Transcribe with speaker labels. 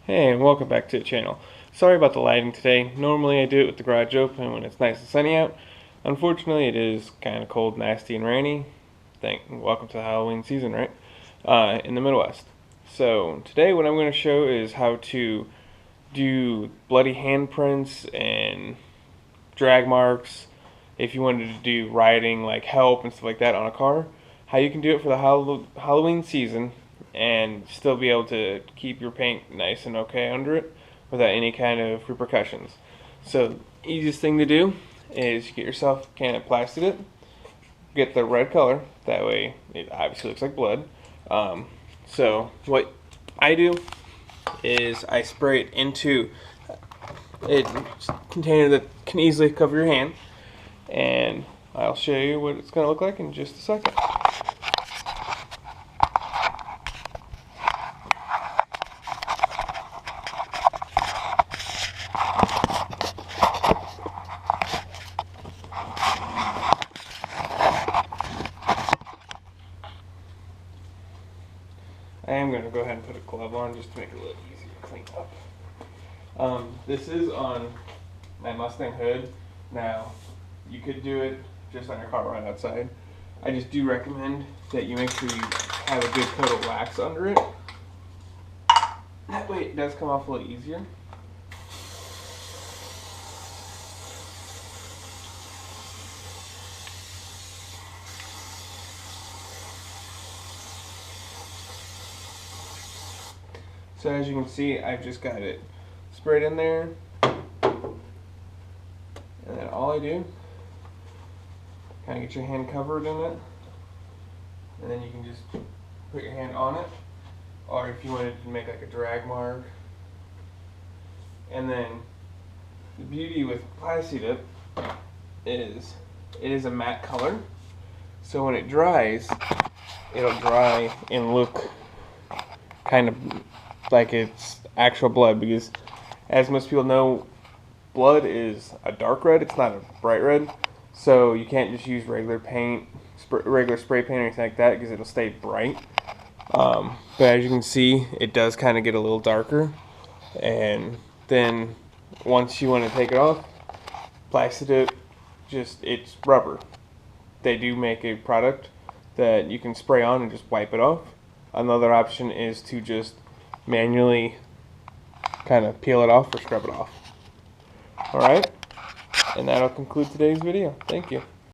Speaker 1: Hey, and welcome back to the channel. Sorry about the lighting today. Normally I do it with the garage open when it's nice and sunny out. Unfortunately, it is kind of cold, nasty, and rainy. Welcome to the Halloween season, right? In the Midwest. So today what I'm going to show is how to do bloody handprints and drag marks if you wanted to do writing like help and stuff like that on a car. How you can do it for the Halloween season and still be able to keep your paint nice and okay under it without any kind of repercussions. So easiest thing to do is get yourself a can of Plastidip, get the red color, that way it obviously looks like blood. So what I do is I spray it into a container that can easily cover your hand, and I'll show you what it's going to look like in just a second. I am going to go ahead and put a glove on just to make it a little easier to clean up. This is on my Mustang hood. Now, you could do it just on your car right outside. I just do recommend that you make sure you have a good coat of wax under it. That way it does come off a little easier. So as you can see, I've just got it sprayed in there, and then all I do, kind of get your hand covered in it, and then you can just put your hand on it, or if you wanted to make like a drag mark. And then the beauty with Plastidip is it is a matte color, so when it dries, it'll dry and look kind of like it's actual blood, because as most people know, blood is a dark red, it's not a bright red, so you can't just use regular paint, regular spray paint or anything like that, because it'll stay bright. But as you can see, it does kind of get a little darker, and then once you want to take it off, Plastidip, it's rubber. They do make a product that you can spray on and just wipe it off. Another option is to just manually kind of peel it off or scrub it off. Alright, and that'll conclude today's video. Thank you.